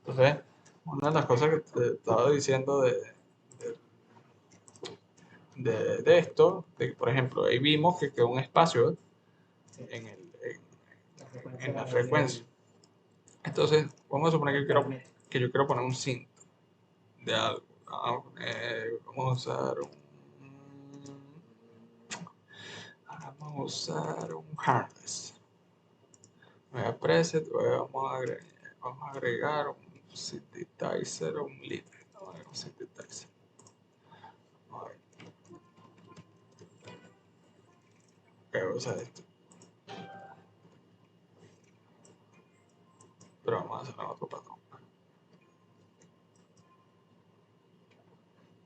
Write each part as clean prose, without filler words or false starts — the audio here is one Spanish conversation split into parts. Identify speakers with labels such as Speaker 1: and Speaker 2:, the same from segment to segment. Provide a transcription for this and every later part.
Speaker 1: Entonces, una de las cosas que te estaba diciendo de esto, de, por ejemplo, ahí vimos que quedó un espacio en, en la frecuencia. Entonces, vamos a suponer que yo quiero poner un cinto de algo. Vamos a usar un harness. Voy a preset, vamos a agregar un synthesizer o un lead. Un synthesizer. A ver, ¿qué voy a usar esto? Pero vamos a hacer otro patrón.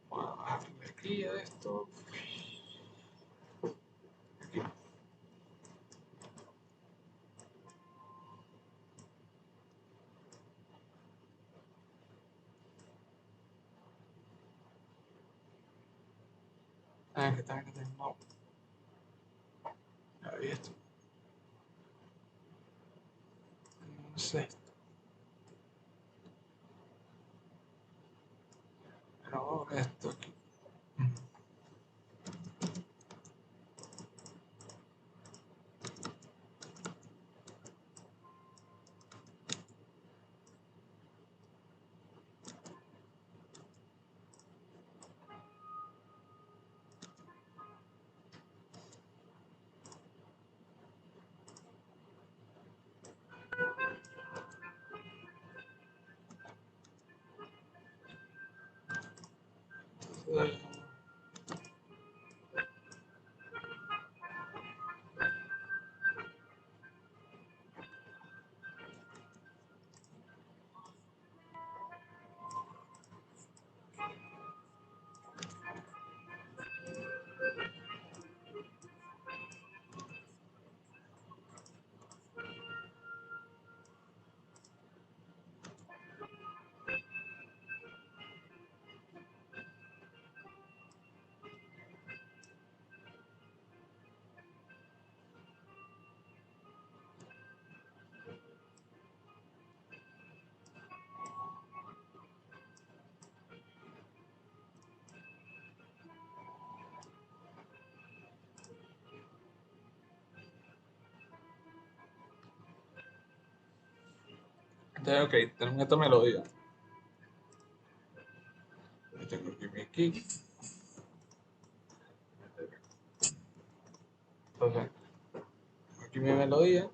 Speaker 1: Vamos a bajarle aquí a esto. Aquí. Que está, no. Ahí esto. No sé. No, esto aquí. Entonces, ok, tenemos esta melodía. Tengo aquí mi kick. Entonces, aquí mi melodía.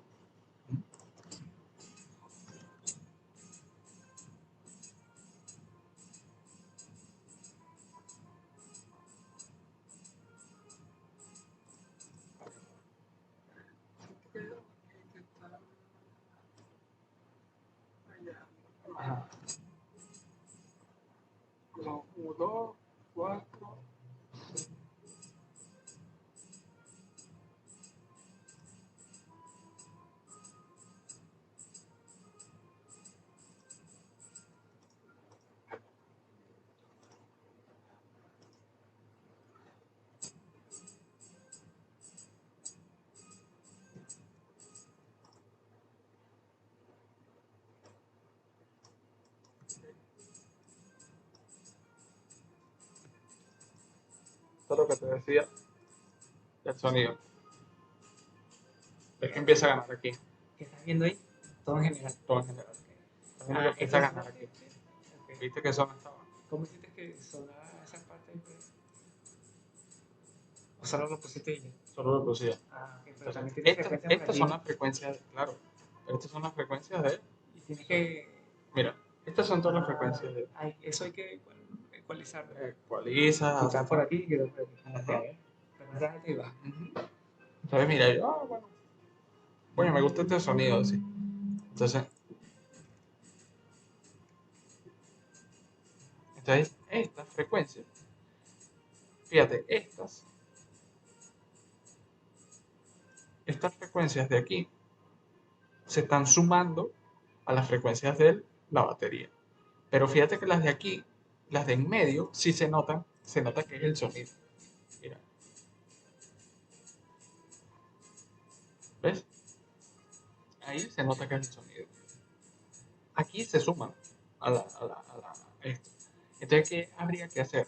Speaker 1: Ajá. Son 1, 2, 4. Esto es lo que te decía del sonido. Es que empieza a ganar aquí.
Speaker 2: ¿Qué estás viendo ahí? Todo en general.
Speaker 1: Todo en general. También lo que empieza a ganar aquí.
Speaker 2: Okay.
Speaker 1: ¿Viste que eso no estaba?
Speaker 2: ¿Cómo hiciste que sonara esa parte? ¿O solo lo pusiste y ya?
Speaker 1: Solo lo producía.
Speaker 2: Ah, ok. Pero también tiene frecuencias
Speaker 1: Estas son las frecuencias, claro. Estas son las frecuencias de.
Speaker 2: Y tienes que.
Speaker 1: Mira, estas son todas las frecuencias de.
Speaker 2: Eso hay que ecualizarlo.
Speaker 1: Ecualiza.
Speaker 2: Quitar por aquí y quitar por aquí.
Speaker 1: Ajá.
Speaker 2: Frecuencias altas y bajas.
Speaker 1: Entonces, mira, yo, bueno. Coño, me gusta este sonido así. Entonces, estas frecuencias, fíjate, estas frecuencias de aquí se están sumando a las frecuencias de la batería. Pero fíjate que las de aquí, las de en medio, sí se nota que es el sonido. Mira. ¿Ves? Ahí se nota que es el sonido. Aquí se suman. esto. Entonces, ¿qué habría que hacer?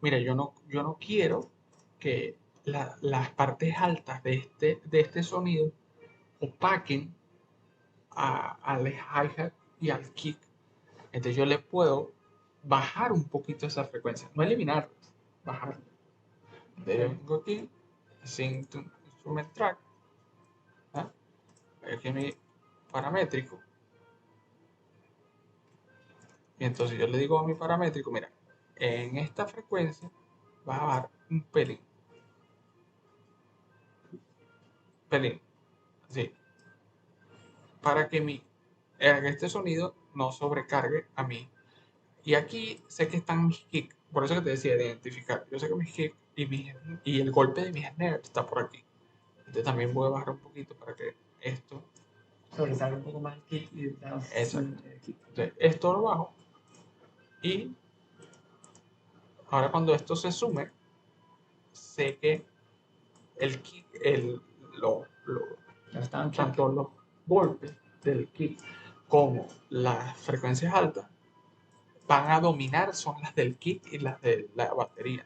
Speaker 1: Mira, yo no quiero que las partes altas de este sonido opaquen al hi-hat y al kick. Entonces yo le puedo bajar un poquito esa frecuencia, no eliminar, bajar. Entonces yo vengo aquí, Sync to Instrument Track, ¿ah? Aquí mi paramétrico, y entonces yo le digo a mi paramétrico, mira, en esta frecuencia va a bajar un pelín, así, para que este sonido no sobrecargue a mí. Y aquí sé que están mis kicks, por eso que te decía de identificar. Yo sé que mis kicks y el golpe de mi snare está por aquí. Entonces también voy a bajar un poquito para que esto
Speaker 2: Sobresalga un poco más el kick y
Speaker 1: exacto. Entonces, esto lo bajo y ahora cuando esto se sume, sé que el kick, tanto los golpes del kick como las frecuencias altas van a dominar son las del kick y las de la batería.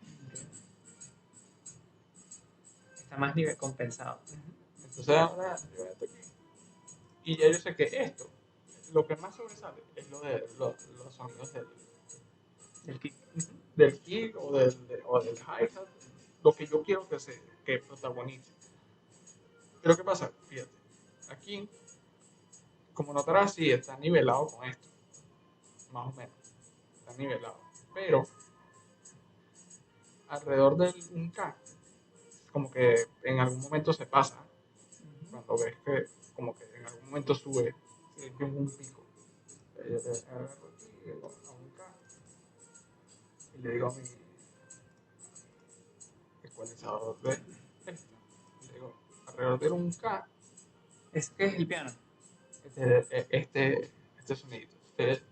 Speaker 2: Está más nivel compensado.
Speaker 1: Entonces ahora yo esto aquí. Y ya yo sé que esto, lo que más sobresale es lo de los sonidos
Speaker 2: El kick.
Speaker 1: del kick o del hi-hat, lo que yo quiero que protagonice. Pero ¿qué pasa? Fíjate, aquí, como notarás, sí está nivelado con esto, más o menos, está nivelado. Pero alrededor del 1K, como que en algún momento se pasa, cuando ves que como que en algún momento sube, es un pico. Yo te agarro aquí y digo a 1K y le digo a mi ecualizador de esto, le digo alrededor de 1K,
Speaker 2: ¿Es que es el piano?
Speaker 1: este sonido. Entonces,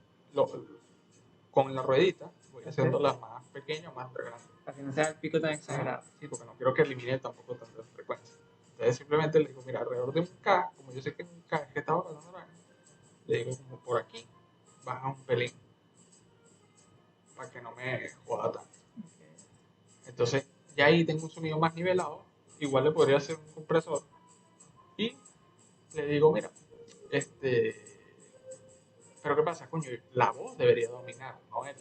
Speaker 1: con la ruedita voy haciéndola más pequeña o más grande.
Speaker 2: Para que no sea el pico tan exagerado.
Speaker 1: Sí, porque no quiero que elimine tampoco tanta frecuencia. Entonces simplemente le digo, mira, alrededor de 1K, como yo sé que 1K es que estaba pasando la le digo como por aquí, baja un pelín, para que no me joda tanto. Entonces, ya ahí tengo un sonido más nivelado, igual le podría hacer un compresor y le digo, mira, pero ¿qué pasa, coño? La voz debería dominar, no él.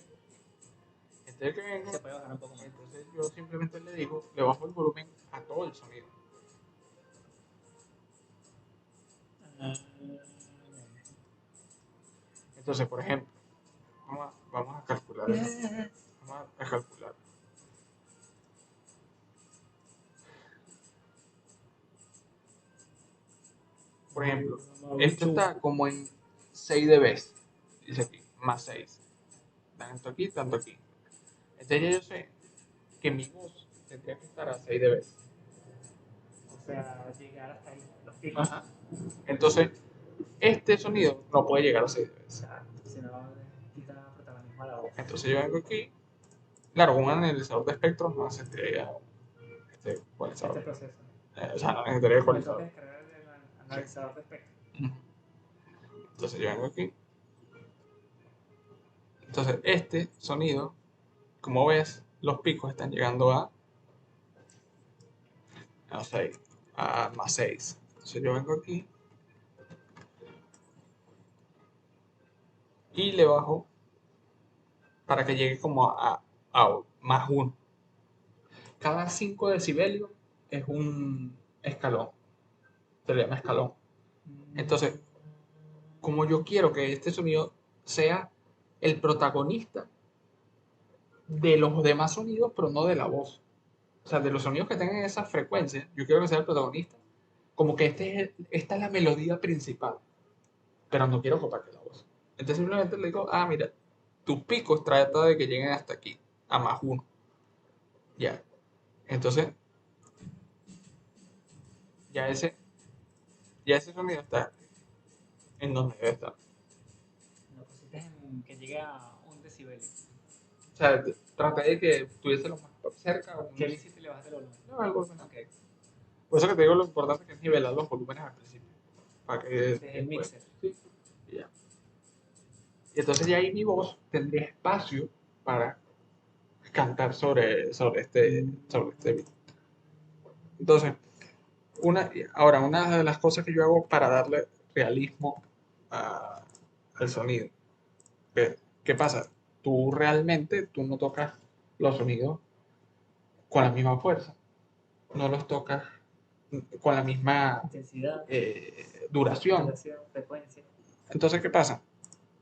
Speaker 1: Entonces, que vengo,
Speaker 2: Se puede bajar un poco más.
Speaker 1: entonces yo simplemente le digo, le bajo el volumen a todo el sonido. Entonces, por ejemplo, vamos a calcular. Vamos a calcular. Por ejemplo, esto está como en 6 dB. Dice aquí, más 6. Tanto aquí, tanto aquí. Entonces ya yo sé que mi voz tendría que estar a 6 dB.
Speaker 2: O sea, llegar hasta ahí, los picos.
Speaker 1: Ajá. Entonces, este sonido no puede llegar a 6 dB.
Speaker 2: Si no, quita protagonismo a la voz.
Speaker 1: Entonces yo vengo aquí. Claro, con un analizador de espectros no necesitaría este ecualizador.
Speaker 2: Este proceso.
Speaker 1: O sea, no necesitaría
Speaker 2: Me toca
Speaker 1: ecualizador.
Speaker 2: descargar el analizador de espectro.
Speaker 1: Entonces yo vengo aquí. Entonces este sonido, como ves, los picos están llegando a 6, a más 6. Entonces yo vengo aquí y le bajo para que llegue como a más 1. Cada 5 decibelios es un escalón. Se le llama escalón. Entonces, como yo quiero que este sonido sea el protagonista de los demás sonidos, pero no de la voz. O sea, de los sonidos que tengan esas frecuencias, yo quiero que sea el protagonista. Como que esta es la melodía principal, pero no quiero que opaque la voz. Entonces simplemente le digo, mira, tus picos trata de que lleguen hasta aquí, a más 1. Ya. Entonces, ya ese, ya ese sonido está en donde debe estar.
Speaker 2: Lo pusiste en que llegue a 1 decibelio.
Speaker 1: O sea, traté de que estuviese lo más cerca.
Speaker 2: ¿Qué le hiciste y le bajaste el volumen?
Speaker 1: No, el volumen.
Speaker 2: Okay.
Speaker 1: Por eso que te digo lo importante que es nivelar los volúmenes al principio. Para que
Speaker 2: Desde el
Speaker 1: después.
Speaker 2: mixer.
Speaker 1: Sí, y ya. Y entonces ya ahí mi voz tendría espacio para cantar sobre este beat. Entonces, una de las cosas que yo hago para darle realismo al sonido. ¿Qué pasa? Tú no tocas los sonidos con la misma fuerza, no los tocas con la misma
Speaker 2: Intensidad,
Speaker 1: duración.
Speaker 2: duración, frecuencia.
Speaker 1: Entonces, ¿qué pasa?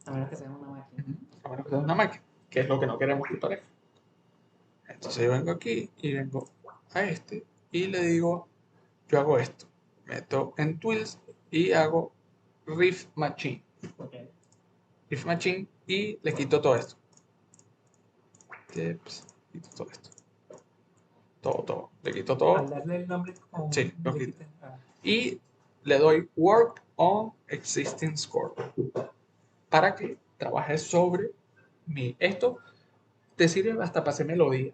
Speaker 2: A menos que sea una máquina.
Speaker 1: A menos que sea una máquina, que es lo que no queremos que parezca. Entonces yo vengo aquí y vengo a este y le digo, yo hago esto. Meto en Tools y hago Riff Machine.
Speaker 2: Ok.
Speaker 1: Riff Machine y le quito todo esto. Quito todo esto. Todo. Le quito todo.
Speaker 2: Al darle el nombre como
Speaker 1: Sí, lo
Speaker 2: le
Speaker 1: quito.
Speaker 2: quitan.
Speaker 1: Y le doy Work on Existing Score para que trabajes sobre mi. Esto te sirve hasta para hacer melodía.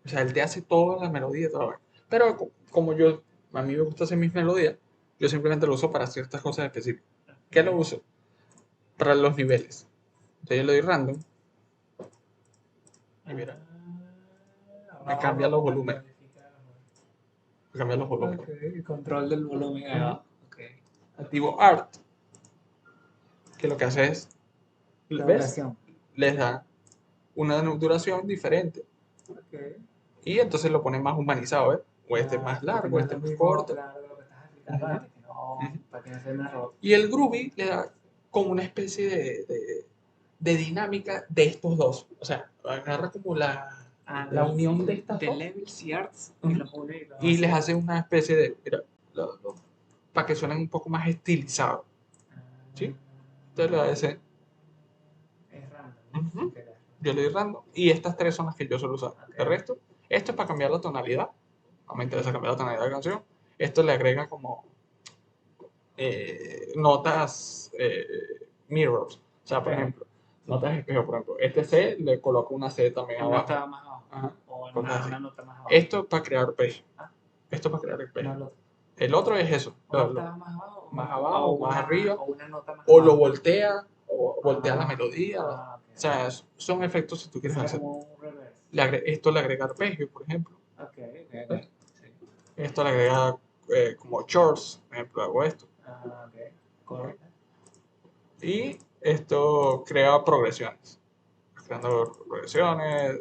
Speaker 1: O sea, él te hace toda la melodía, todo. Pero como a mí me gusta hacer mis melodías, yo simplemente lo uso para ciertas cosas específicas. ¿Qué lo uso? Para los niveles. Entonces yo le doy random y mira, me cambia los volúmenes. Me cambia los volúmenes.
Speaker 2: Ok, el control del volumen. Okay.
Speaker 1: Activo Art, que lo que hace es,
Speaker 2: La
Speaker 1: ¿ves?
Speaker 2: duración.
Speaker 1: Les da una duración diferente.
Speaker 2: Okay.
Speaker 1: Y entonces lo pone más humanizado, ¿ves? O este es más largo, este es más corto.
Speaker 2: Claro, lo que estás explicando antes, que no, para que no sea un error.
Speaker 1: Y el groovy le da como una especie de dinámica de estos dos. O sea, agarra como la unión de estas dos.
Speaker 2: Levels y arts
Speaker 1: Ujú.
Speaker 2: y los une y los
Speaker 1: Y les hace una especie de, mira, para que suenen un poco más estilizados. ¿Sí? Entonces le da ese.
Speaker 2: Es random.
Speaker 1: Ujú. Yo le doy random. Y estas tres son las que yo suelo usar. El resto, esto es para cambiar la tonalidad. No me interesa cambiar la tonalidad de la canción. Esto le agrega como notas mirrors. O sea, por ejemplo, notas espejo, por ejemplo. Este C le coloco una C también
Speaker 2: Una
Speaker 1: abajo.
Speaker 2: nota más abajo.
Speaker 1: Ajá,
Speaker 2: O
Speaker 1: cosas así.
Speaker 2: una nota más abajo.
Speaker 1: Esto es para crear arpegio.
Speaker 2: Ah.
Speaker 1: Esto es para crear arpegio.
Speaker 2: No, lo otro.
Speaker 1: El otro es eso.
Speaker 2: Una octava más abajo.
Speaker 1: Más abajo,
Speaker 2: o
Speaker 1: más arriba.
Speaker 2: O una nota más
Speaker 1: O
Speaker 2: abajo.
Speaker 1: lo voltea, o voltea la melodía.
Speaker 2: Okay.
Speaker 1: O sea, son efectos si tú quieres hacer.
Speaker 2: Como un reverse.
Speaker 1: Esto le agrega arpegio, por ejemplo.
Speaker 2: Okay. Sí.
Speaker 1: Esto le agrega como chords, por ejemplo, hago esto.
Speaker 2: Ok. Correcto.
Speaker 1: Y esto crea progresiones. Creando progresiones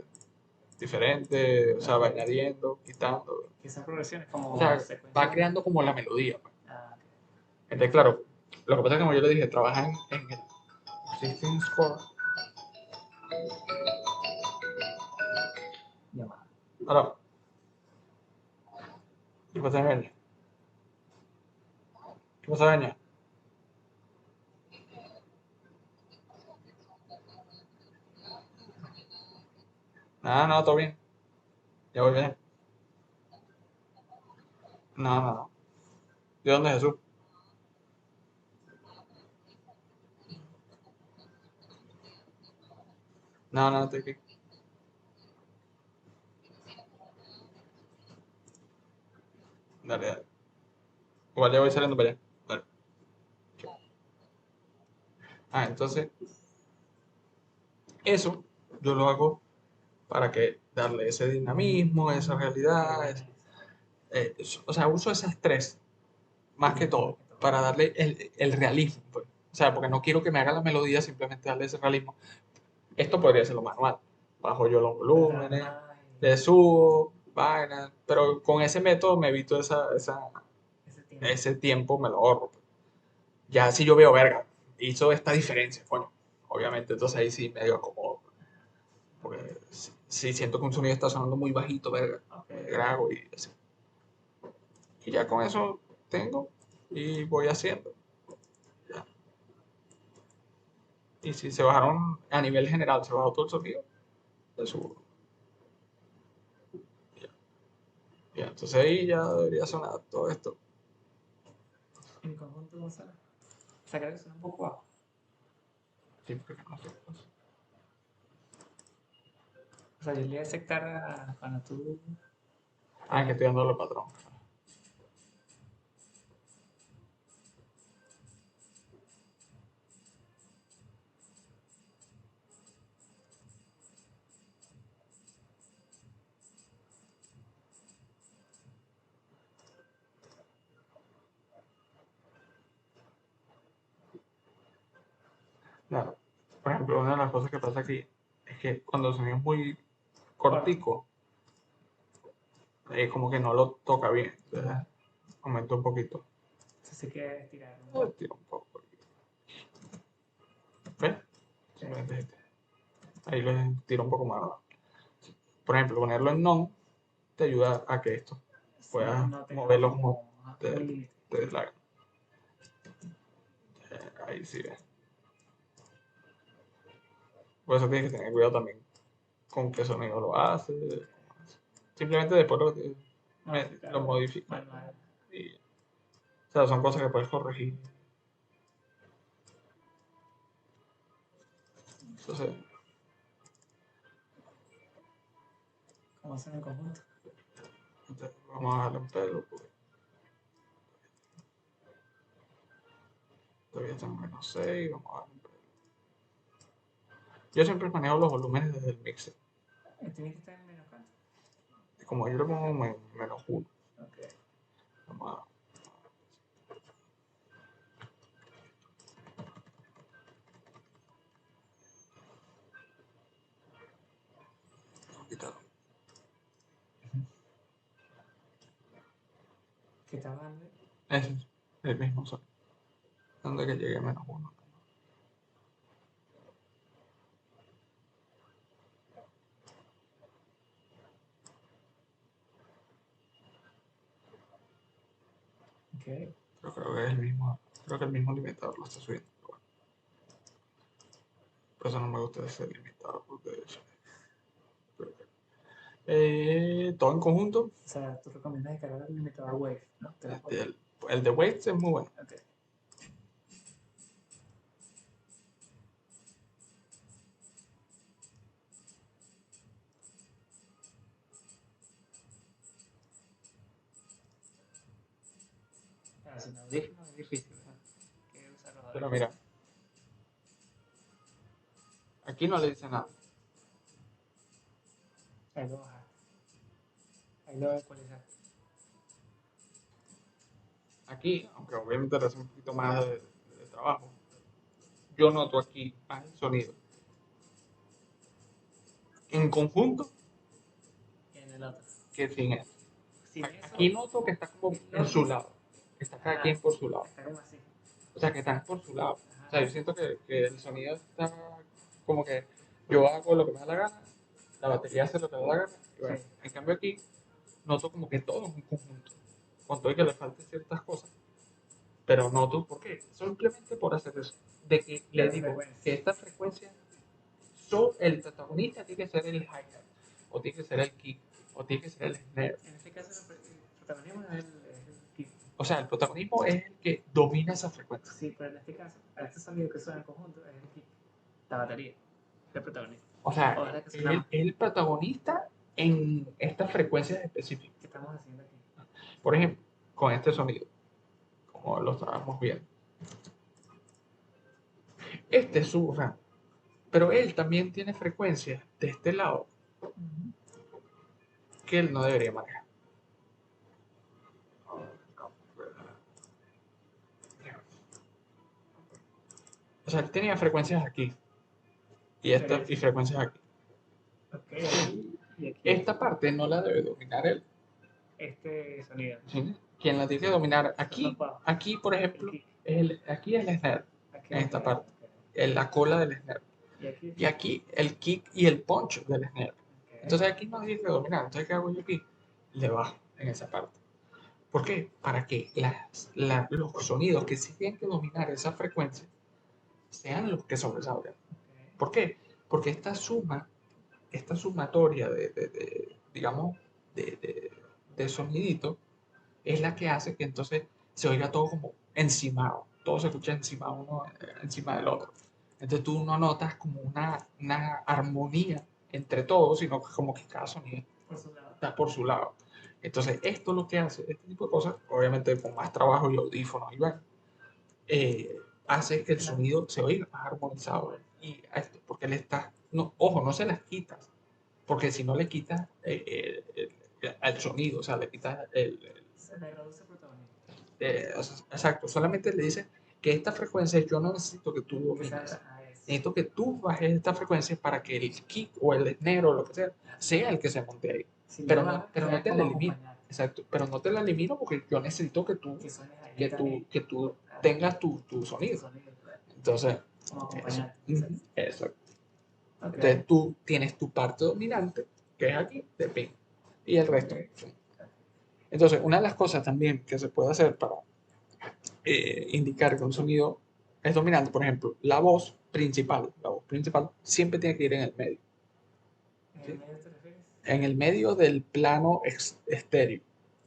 Speaker 1: diferentes, o sea, va añadiendo, quitando.
Speaker 2: ¿Qué son progresiones? Como
Speaker 1: O sea, va creando como la melodía.
Speaker 2: Ok.
Speaker 1: Entonces, claro, lo que pasa es que como yo le dije, trabaja en el System Score.
Speaker 2: Ya va.
Speaker 1: Ahora, ¿qué pasa, Beña? ¿Qué pasa, Beña? Nada, no, todo bien. Ya voy bien. No. ¿De dónde es Jesús? No, estoy aquí. Dale. Igual ya voy saliendo para allá. Dale. Entonces, eso yo lo hago para que darle ese dinamismo, esa realidad. O sea, uso esas tres, más que todo, para darle el realismo, pues. O sea, porque no quiero que me haga la melodía, simplemente darle ese realismo. Esto podría ser lo manual. Bajo yo los volúmenes, le subo, vaina. Pero con ese método me evito ese tiempo, me lo ahorro. Ya si yo veo, verga, hizo esta diferencia, coño. Obviamente, entonces ahí sí me acomodo. Porque si siento que un sonido está sonando muy bajito, verga, me grabo y así. Y ya con eso tengo y voy haciendo. Ya. Y si se bajaron a nivel general, se bajó todo el sonido, le subo. Ya. Ya. Entonces ahí ya debería sonar todo esto.
Speaker 2: En conjunto, Gonzalo. Sacar que suena un poco bajo.
Speaker 1: Sí, porque no sé qué pasa.
Speaker 2: O sea, yo le voy a aceptar cuando tú.
Speaker 1: Que estoy dándole al patrón. Claro. Por ejemplo, una de las cosas que pasa aquí es que cuando el sonido es muy cortico, como que no lo toca bien. Entonces, aumenta un poquito.
Speaker 2: Entonces hay que estirar un poco.
Speaker 1: Tira un poco. ¿Ves? Simplemente ahí lo tiro un poco más. Por ejemplo, ponerlo en non te ayuda a que esto puedas
Speaker 2: No tenga
Speaker 1: mover los modos
Speaker 2: como
Speaker 1: de,
Speaker 2: un límite.
Speaker 1: de la. Ahí sí ves. Por eso tienes que tener cuidado también con qué sonido lo hace. Simplemente después lo modificas.
Speaker 2: Manual.
Speaker 1: Y, o sea, son cosas que puedes corregir. Entonces,
Speaker 2: ¿Cómo hacen en conjunto?
Speaker 1: vamos a darle un pelo. Porque todavía está en -6. Vamos a darle un pelo. Yo siempre manejo los volúmenes desde el mixer.
Speaker 2: Tiene que estar en menos canto.
Speaker 1: Como yo le pongo -1.
Speaker 2: Okay.
Speaker 1: Vamos a quitarlo.
Speaker 2: ¿Qué está grande?
Speaker 1: Ese es el mismo sonido. Donde que llegue a -1.
Speaker 2: Okay.
Speaker 1: Pero creo que es el mismo. Creo que el mismo limitador lo está subiendo. Pero bueno, por eso no me gusta ese limitador. Porque todo en conjunto.
Speaker 2: O sea, tú recomiendas descargar el limitador Wave, ¿no?
Speaker 1: El de Waves es muy bueno.
Speaker 2: Okay. Sin audífonos es difícil, ¿no? Que usar los
Speaker 1: Pero
Speaker 2: audífonos.
Speaker 1: mira, aquí no le dice nada.
Speaker 2: Ahí lo bajaste. Ahí lo voy a ecualizar.
Speaker 1: Aquí, aunque obviamente le hace un poquito más de trabajo, yo noto aquí más el sonido. En conjunto
Speaker 2: Y en el otro.
Speaker 1: que sin él.
Speaker 2: Sin eso.
Speaker 1: Aquí noto que está como en su lado. Está cada quien por su lado.
Speaker 2: Está como así.
Speaker 1: O sea, que están por su lado.
Speaker 2: Ajá.
Speaker 1: O sea, yo siento que el sonido está como que yo hago lo que me da la gana, la batería hace lo que me da la gana. Y bueno,
Speaker 2: Sí.
Speaker 1: en cambio aquí noto como que todo es un conjunto. Con todo y que le falten ciertas cosas. Pero noto por qué. Simplemente por hacer eso. De que le digo que esta frecuencia, el protagonista tiene que ser el hi-hat, o tiene que ser el kick, o tiene que ser el snare.
Speaker 2: En este caso, el protagonismo es el kick.
Speaker 1: O sea, el protagonismo es el que domina esa frecuencia.
Speaker 2: Sí, pero en este caso, para este sonido que suena en conjunto, es el kick. La batería, el protagonista.
Speaker 1: O sea, el protagonista en estas frecuencias específicas.
Speaker 2: ¿Qué estamos haciendo aquí?
Speaker 1: Por ejemplo, con este sonido, como lo estábamos viendo. Este es su rango. Pero él también tiene frecuencias de este lado que él no debería manejar. O sea, él tenía frecuencias aquí y frecuencias aquí.
Speaker 2: Okay. Y aquí.
Speaker 1: Esta parte no la debe dominar él.
Speaker 2: Este sonido.
Speaker 1: ¿Sí? Quien la tiene que dominar aquí, por ejemplo, aquí es el snare, en esta parte, en la cola del snare. Y aquí el kick y el punch del snare. Entonces aquí no tiene que dominar. Entonces, ¿qué hago yo aquí? Le bajo en esa parte. ¿Por qué? Para que los sonidos que sí tienen que dominar esa frecuencia sean los que sobresalgan. ¿Por qué? Porque esta sumatoria digamos, de sonidito es la que hace que entonces se oiga todo como encimado. Todo se escucha encima uno, encima del otro. Entonces tú no notas como una armonía entre todos, sino que como que cada sonido está por su lado. Entonces esto lo que hace, este tipo de cosas, obviamente con más trabajo y audífonos y bueno, hace que el sonido se oiga más armonizado. Y porque le está, no, ojo, no se las quitas, porque si no le quitas al sonido, o sea, le quitas
Speaker 2: se le reduce protagonismo.
Speaker 1: Exacto, solamente le dice que esta frecuencia yo no necesito que tú domines. necesito que tú bajes esta frecuencia para que el kick o el snare o lo que sea el que se monte ahí.
Speaker 2: Si
Speaker 1: Pero
Speaker 2: lo
Speaker 1: no,
Speaker 2: bajas,
Speaker 1: pero no
Speaker 2: sea
Speaker 1: te la
Speaker 2: como
Speaker 1: elimino.
Speaker 2: acompañar,
Speaker 1: Exacto, pero no te la elimino porque yo necesito que tú,
Speaker 2: que suenes ahí
Speaker 1: que
Speaker 2: también,
Speaker 1: tú, que tú tengas tu
Speaker 2: tu
Speaker 1: sonido.
Speaker 2: sonido, claro,
Speaker 1: Entonces,
Speaker 2: como
Speaker 1: eso.
Speaker 2: acompañante.
Speaker 1: Ujú, eso.
Speaker 2: Ok,
Speaker 1: Entonces tú tienes tu parte dominante, que es aquí, de pin, y el resto.
Speaker 2: ok.
Speaker 1: Entonces, una de las cosas también que se puede hacer para indicar que un sonido es dominante, por ejemplo, la voz principal siempre tiene que ir en el medio,
Speaker 2: ¿En el
Speaker 1: ¿sí?
Speaker 2: medio te refieres?
Speaker 1: En el medio del plano estéreo,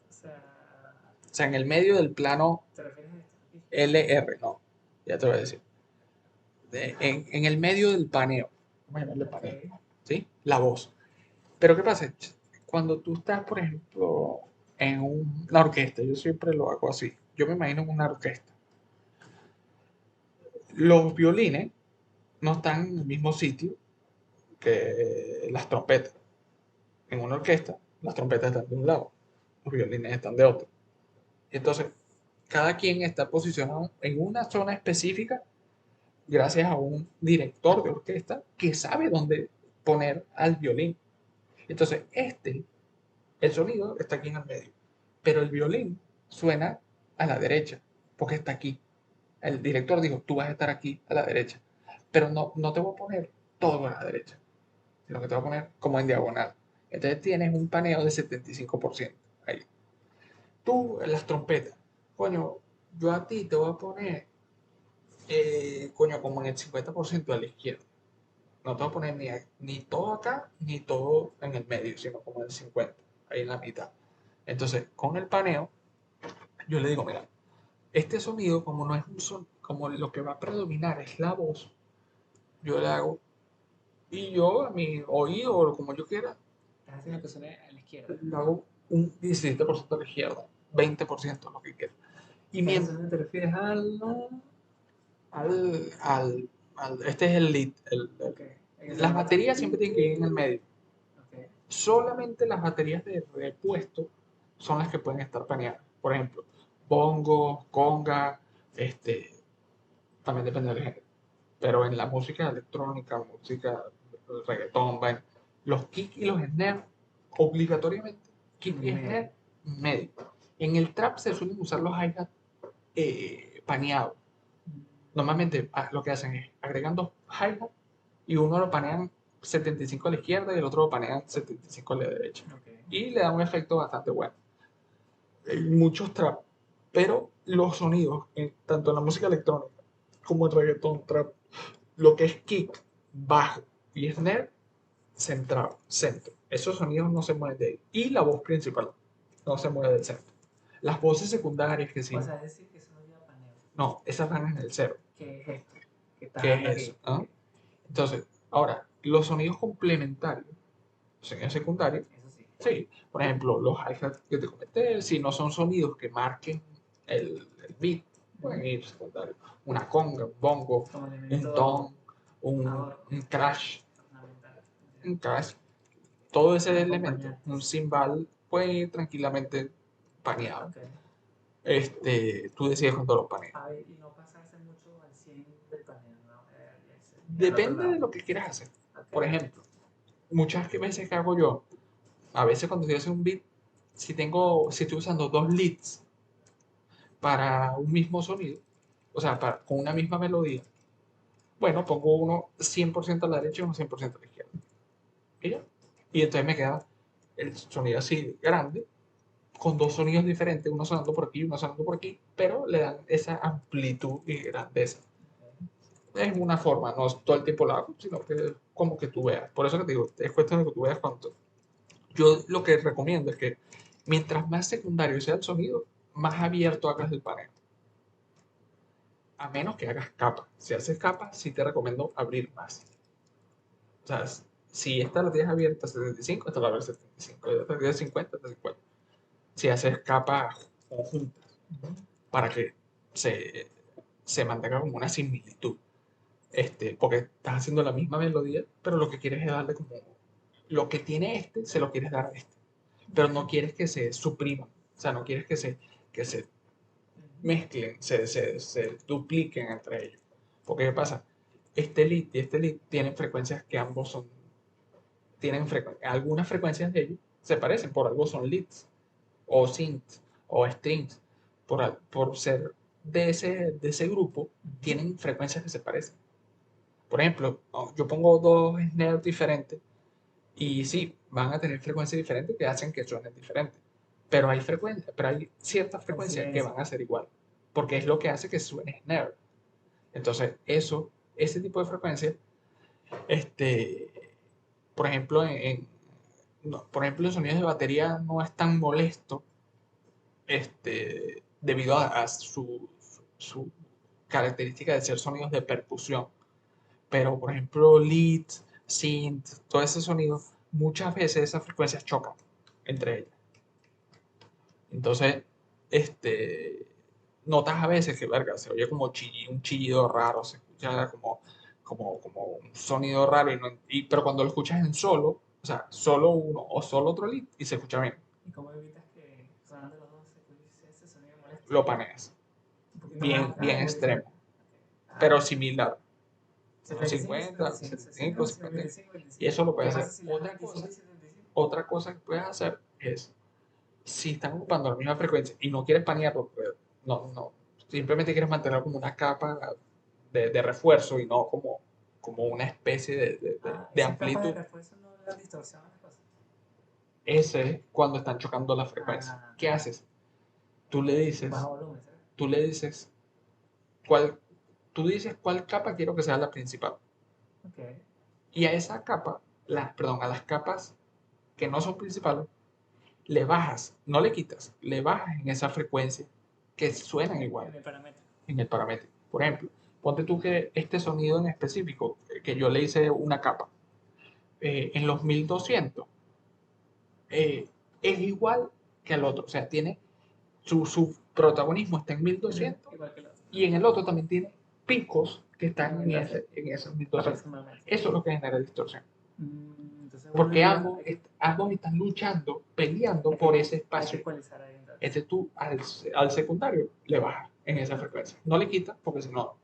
Speaker 2: O sea,
Speaker 1: o sea, en el medio del plano
Speaker 2: ¿te refieres a esto aquí?
Speaker 1: LR, no, ya te voy a decir, en el medio del paneo, vamos a llamarle paneo,
Speaker 2: Ok.
Speaker 1: ¿sí? La voz. Pero ¿qué pasa? Cuando tú estás, por ejemplo, en una orquesta, yo siempre lo hago así, yo me imagino en una orquesta, los violines no están en el mismo sitio que las trompetas. En una orquesta, las trompetas están de un lado, los violines están de otro. Y entonces, cada quien está posicionado en una zona específica gracias a un director de orquesta que sabe dónde poner al violín. Entonces, el sonido está aquí en el medio, pero el violín suena a la derecha, porque está aquí. El director dijo, tú vas a estar aquí a la derecha, pero no te voy a poner todo a la derecha, sino que te voy a poner como en diagonal. Entonces tienes un paneo de 75% ahí. Tú, en las trompetas, coño, yo a ti te voy a poner, coño, como en el 50% a la izquierda. No te voy a poner ni todo acá, ni todo en el medio, sino como en el 50%, ahí en la mitad. Entonces, con el paneo, yo le digo, mira, este sonido, como no es un son, como lo que va a predominar es la voz, yo le hago, y yo a mi oído, o como yo quiera,
Speaker 2: Estás haciendo que suene a la izquierda.
Speaker 1: le hago un 17% a la izquierda, 20% lo que quiera. Y
Speaker 2: ¿A ese
Speaker 1: mientras,
Speaker 2: sonido te refieres al...?
Speaker 1: al, este es el lead.
Speaker 2: Ok. En esa
Speaker 1: Las
Speaker 2: parte.
Speaker 1: baterías siempre tienen que ir en el medio.
Speaker 2: Ok.
Speaker 1: Solamente las baterías de repuesto son las que pueden estar paneadas. Por ejemplo, bongo, conga, también depende del género. Pero en la música electrónica, música reggaetón, bueno, los kick y los snare, obligatoriamente, kick y
Speaker 2: Medio.
Speaker 1: snare, medio. En el trap se suelen usar los hi-hat paneados. Normalmente lo que hacen es agregan dos hi-hat y uno lo panean 75 a la izquierda y el otro lo panean 75 a la derecha.
Speaker 2: Ok.
Speaker 1: Y le da un efecto bastante bueno. Hay muchos trap, pero los sonidos, tanto en la música electrónica como en reggaetón, trap, lo que es kick, bajo y snare, centrado, centro. Esos sonidos no se mueven de ahí. Y la voz principal no se mueve del centro. Las voces secundarias que sí,
Speaker 2: O sea, es decir que eso no lleva paneo.
Speaker 1: no, esas van en el cero.
Speaker 2: ¿Qué es esto? ¿Qué estás
Speaker 1: ¿Qué
Speaker 2: dando
Speaker 1: es eso?
Speaker 2: aquí?
Speaker 1: ¿Ah?
Speaker 2: Ok.
Speaker 1: Entonces, ahora, los sonidos complementarios, sonidos secundarios,
Speaker 2: Eso sí.
Speaker 1: sí, por ejemplo, los hi-hats que te comenté, si no son sonidos que marquen el beat, pueden ir secundarios. Una conga, un bongo,
Speaker 2: Como
Speaker 1: un
Speaker 2: elemento
Speaker 1: tom, un,
Speaker 2: adorno,
Speaker 1: un crash,
Speaker 2: ornamental.
Speaker 1: un crash, todo ese elemento,
Speaker 2: Acompañante.
Speaker 1: un cymbal, puede ir tranquilamente paneado.
Speaker 2: Ok.
Speaker 1: Tú decides con todos los paneos.
Speaker 2: A ver, y no pasarse mucho al 100 del paneo, ¿no? Al otro
Speaker 1: Depende de
Speaker 2: lado.
Speaker 1: lo que quieras hacer.
Speaker 2: Ok.
Speaker 1: Por ejemplo, muchas veces que hago yo, a veces cuando estoy haciendo un beat, si estoy usando dos leads para un mismo sonido, o sea, con una misma melodía, bueno, pongo uno 100% a la derecha y uno 100% a la izquierda. Y ya. Y entonces me queda el sonido así grande, con dos sonidos diferentes, uno sonando por aquí y uno sonando por aquí, pero le dan esa amplitud y grandeza. Es una forma, no es todo el tiempo lo hago, sino que como que tú veas. Por eso que te digo, es cuestión de que tú veas cuánto. Yo lo que recomiendo es que mientras más secundario sea el sonido, más abierto hagas el paneo. A menos que hagas capa. Si haces capa, sí te recomiendo abrir más. O sea, si esta la tienes abierta a 75, esta la va a ver 75. Si esta tienes 50, esta 50. Si haces capas conjuntas para que se, se mantenga como una similitud. Porque estás haciendo la misma melodía, pero lo que quieres es darle como lo que tiene este, se lo quieres dar a este. Pero no quieres que se supriman. O sea, no quieres que se mezclen, se dupliquen entre ellos. Porque ¿qué pasa? este lead y este lead tienen frecuencias que ambos son, algunas frecuencias de ellos se parecen, por algo son leads, o synths, o strings, por ser de ese grupo, tienen frecuencias que se parecen. Por ejemplo, yo pongo dos snares diferentes y sí, van a tener frecuencias diferentes que hacen que suenen diferentes. Pero hay ciertas frecuencias que van a ser igual, porque es lo que hace que suene snare. Entonces, ese tipo de frecuencias, este, por ejemplo, por ejemplo, en sonidos de batería no es tan molesto, debido a su característica de ser sonidos de percusión. Pero, por ejemplo, lead, synth, todo ese sonido, muchas veces esas frecuencias chocan entre ellas. Entonces, este, notas a veces que, verga, se oye como un chillido raro, se escucha como un sonido raro, pero cuando lo escuchas en solo, o sea, solo uno o solo otro lead, y se escucha bien,
Speaker 2: ¿Y cómo evitas que sonando los dos se escuche ese sonido molesto?
Speaker 1: lo paneas.
Speaker 2: Un poquito
Speaker 1: Bien,
Speaker 2: más
Speaker 1: bien
Speaker 2: atrás,
Speaker 1: extremo,
Speaker 2: Ah,
Speaker 1: pero similar. Unos
Speaker 2: 75,
Speaker 1: 50,
Speaker 2: 75,
Speaker 1: 75, 50.
Speaker 2: 75,
Speaker 1: Y
Speaker 2: 25.
Speaker 1: eso lo
Speaker 2: ¿Qué
Speaker 1: puedes
Speaker 2: pasa
Speaker 1: hacer.
Speaker 2: si las 25 y 75?
Speaker 1: Otra cosa que puedes hacer es, si están ocupando la misma frecuencia y no quieres panearlo, pues, no, simplemente quieres mantener como una capa de refuerzo y no como una especie de
Speaker 2: Esas capas de
Speaker 1: amplitud.
Speaker 2: refuerzo no le dan distorsión a las cosas.
Speaker 1: Ese es cuando están chocando las frecuencias.
Speaker 2: Ah,
Speaker 1: ¿Qué haces? Tú le dices,
Speaker 2: bajo volumen, ¿sabes?
Speaker 1: tú le dices cuál, tú dices cuál capa quiero que sea la principal.
Speaker 2: Ok.
Speaker 1: Y a esa capa, perdón, a las capas que no son principales, le bajas, no le quitas, le bajas en esa frecuencia que suenan igual
Speaker 2: En el parámetro.
Speaker 1: en el parámetro. Por ejemplo, ponte tú que este sonido en específico, que yo le hice una capa, en los 1200, es igual que el otro. O sea, tiene su protagonismo está en 1200
Speaker 2: Igual que el otro.
Speaker 1: y en el otro también tiene picos que están en,
Speaker 2: 90.
Speaker 1: en esos 1200.
Speaker 2: Aproximadamente.
Speaker 1: Eso es lo que genera distorsión.
Speaker 2: Entonces, bueno,
Speaker 1: Porque ambos están luchando, peleando por ese
Speaker 2: hay que
Speaker 1: espacio.
Speaker 2: ecualizar ahí entonces.
Speaker 1: Tú al secundario le bajas en esa frecuencia. No le quitas porque si no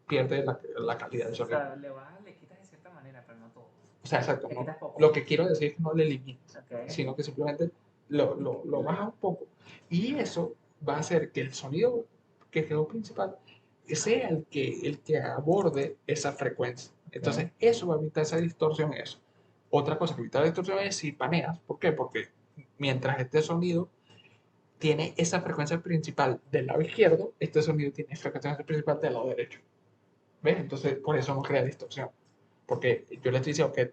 Speaker 1: pierde la calidad del
Speaker 2: O
Speaker 1: sonido.
Speaker 2: sea, le bajas, le quitas de cierta manera, pero no todo.
Speaker 1: O sea, exacto.
Speaker 2: Le
Speaker 1: No,
Speaker 2: quitas poco.
Speaker 1: lo que quiero decir es que no le limites,
Speaker 2: Ok.
Speaker 1: sino que simplemente lo bajas un poco. Y eso va a hacer que el sonido que quedó principal sea el que aborde esa frecuencia. Entonces, eso va a evitar esa distorsión. Eso. Otra cosa que evita la distorsión es si paneas. ¿Por qué? Porque mientras este sonido tiene esa frecuencia principal del lado izquierdo, este sonido tiene frecuencia principal del lado derecho. ¿Ves? Entonces, por eso no crea distorsión. Porque yo le estoy diciendo que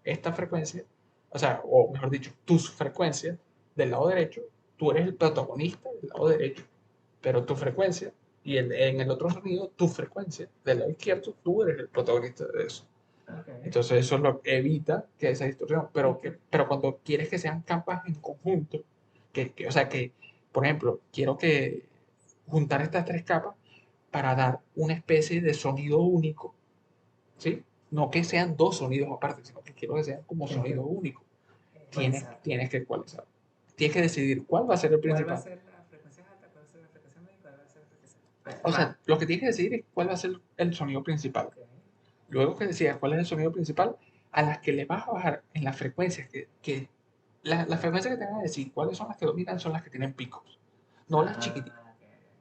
Speaker 1: esta frecuencia, o sea, o mejor dicho, tus frecuencias del lado derecho, tú eres el protagonista del lado derecho, pero tu frecuencia, y en el otro sonido, tu frecuencia del lado izquierdo, tú eres el protagonista de eso.
Speaker 2: Okay.
Speaker 1: Entonces, eso es lo que evita que esa distorsión. Pero cuando quieres que sean capas en conjunto, o sea, que, por ejemplo, quiero que juntar estas tres capas para dar una especie de sonido único, ¿sí? No que sean dos sonidos aparte, sino que quiero que sean como sonido único. Tienes que ecualizar. Tienes que decidir cuál va a ser el
Speaker 2: ¿Cuál va a
Speaker 1: principal.
Speaker 2: ser la frecuencia alta? ¿Cuál va a ser la frecuencia media? ¿Cuál va a ser la frecuencia
Speaker 1: O
Speaker 2: baja?
Speaker 1: sea, lo que tienes que decidir es cuál va a ser el sonido principal.
Speaker 2: Okay.
Speaker 1: Luego que decidas cuál es el sonido principal, a las que le vas a bajar en las frecuencias las frecuencias que te van a decir cuáles son las que dominan son las que tienen picos, no las chiquititas.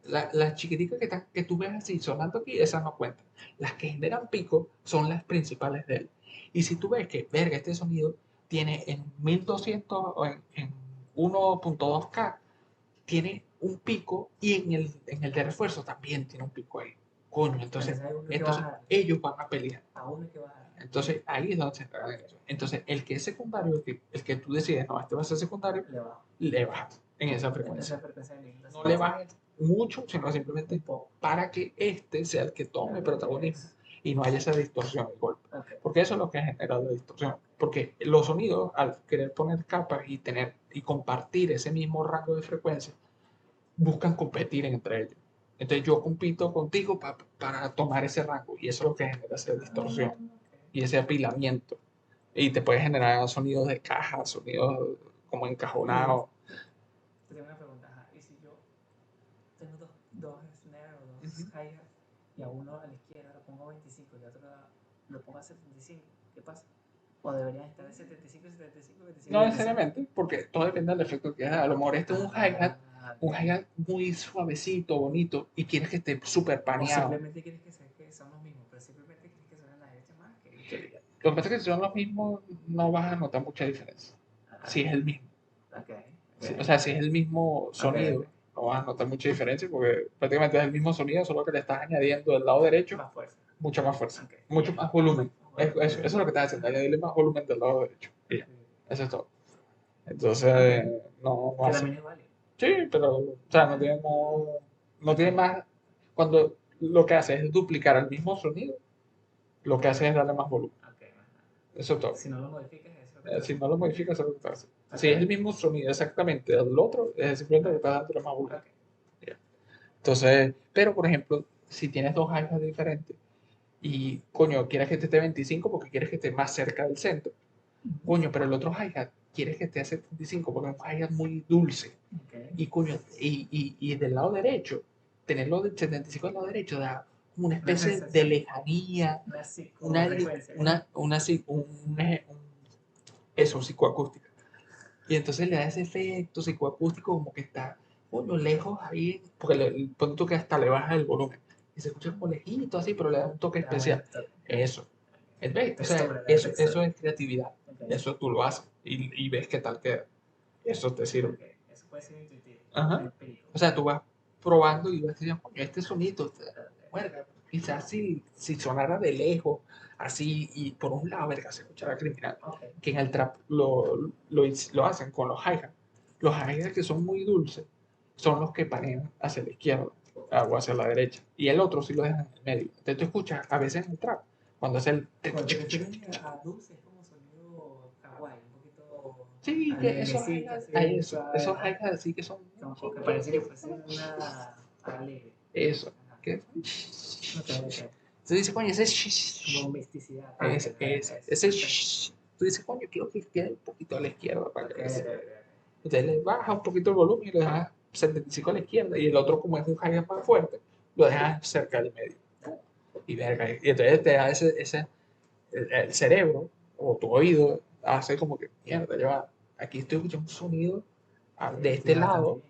Speaker 1: Las chiquiticas que tú ves así sonando aquí, esas no cuentan. Las que generan pico son las principales de él. Y si tú ves que, verga, este sonido tiene en 1200 o en 1.2K, tiene un pico y en el de refuerzo también tiene un pico ahí. Coño, entonces ellos van a pelear.
Speaker 2: A uno hay que bajar.
Speaker 1: Entonces ahí es donde se encarga de eso. Entonces el que es secundario, el que tú decides, no, este va a ser secundario, le bajas en esa frecuencia. No le bajes mucho, sino simplemente para que este sea el que tome protagonismo y no haya esa distorsión de golpe. Porque eso es lo que genera la distorsión. Porque los sonidos, al querer poner capas y compartir ese mismo rango de frecuencia, buscan competir entre ellos. Entonces yo compito contigo para tomar ese rango y eso es lo que genera esa distorsión y ese apilamiento. Y te puede generar sonidos de caja, sonidos como encajonados.
Speaker 2: Te tengo una pregunta. ¿Y si yo tengo dos snare o dos hi-hat y a uno a la izquierda lo pongo a 25 y a otro lo pongo a 75, ¿qué pasa? O deberían estar de 75, 75, 25.
Speaker 1: No necesariamente, porque todo depende del efecto que haga. A lo mejor este es un hi-hat muy suavecito, bonito, y quieres que esté súper
Speaker 2: O
Speaker 1: paneado.
Speaker 2: simplemente quieres que son los mismos, pero simplemente quieres que suenen a la derecha más que izquierda.
Speaker 1: Lo que pasa es que si son los mismos, no vas a notar mucha diferencia. Si es el mismo. O sea, si es el mismo sonido, no vas a notar mucha diferencia porque prácticamente es el mismo sonido, solo que le estás añadiendo del lado derecho
Speaker 2: Más fuerza.
Speaker 1: mucha más fuerza, mucho más volumen. Eso es lo que estás haciendo, añadirle más volumen del lado derecho. Y ya, eso es todo. Entonces, no
Speaker 2: Que
Speaker 1: hace.
Speaker 2: también es válido.
Speaker 1: Sí, pero, o sea, no tiene más. Cuando lo que hace es duplicar el mismo sonido, lo que hace es darle más volumen. Eso es todo.
Speaker 2: Si no lo modificas, eso.
Speaker 1: Si no lo modificas, eso es lo que te hace. Si es el mismo sonido exactamente del otro, es simplemente que estás dando más volumen. Ya. Entonces, pero por ejemplo, si tienes dos hi-hats diferentes y, coño, quieres que este esté 25 porque quieres que esté más cerca del centro, coño, pero el otro hi-hat quieres que esté a 75 porque es un hi-hat muy dulce. Y, coño, y del lado derecho, tenerlo de 75 del lado derecho da una especie de lejanía, eso, psicoacústica. Y entonces le da ese efecto psicoacústico como que está, coño, lejos ahí, porque ponte tú que hasta le baja el volumen. Y se escucha como lejito así, pero le da un toque especial. Eso. O sea, eso es creatividad. Eso tú lo haces y ves qué tal queda. Eso te sirve.
Speaker 2: Eso puede ser intuitivo.
Speaker 1: Ajá. O sea, tú vas probando y vas diciendo, coño, este sonido, bueno, quizás si sonara de lejos, así, y por un lado, verga, se escuchará criminal. Que en el trap lo hacen con los hi-hats. Los hi-hats que son muy dulces son los que panean hacia la izquierda o hacia la derecha. Y el otro sí lo dejan en el medio. Entonces tú escuchas a veces en el trap, cuando hace el...
Speaker 2: Cuando te refieres a dulce, es como sonido kawaii, un poquito...
Speaker 1: Sí, que esos hi-hats así que son...
Speaker 2: Que parece que fuese una alegre.
Speaker 1: Eso. ¿Qué? Entonces dice, coño,
Speaker 2: Como misticidad.
Speaker 1: Tú dices, coño, quiero que quede un poquito a la izquierda para que entonces le bajas un poquito el volumen y lo dejas 75 a la izquierda y el otro, como es un hi más fuerte, lo dejas cerca del medio. Y verga, y entonces te da el cerebro o tu oído hace como que, mierda, lleva, aquí estoy escuchando un sonido de este lado,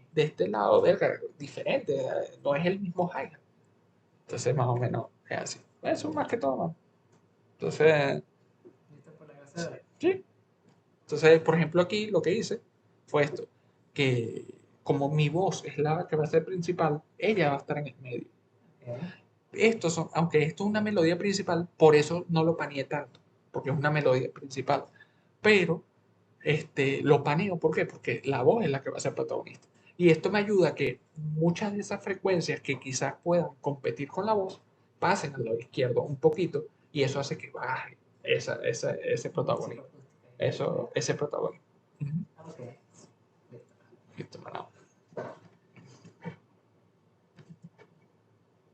Speaker 1: verga, diferente, no es el mismo hi. Entonces, más o menos es así. Eso más que todo, man. Entonces, sí. Entonces, por ejemplo, aquí lo que hice fue esto, que como mi voz es la que va a ser principal, ella va a estar en el medio. Aunque esto es una melodía principal, por eso no lo paneé tanto, porque es una melodía principal. Pero lo paneo, ¿por qué? Porque la voz es la que va a ser protagonista. Y esto me ayuda a que muchas de esas frecuencias que quizás puedan competir con la voz pasen al lado izquierdo un poquito y eso hace que baje ese protagonismo. Ese protagonismo. Listo, manado.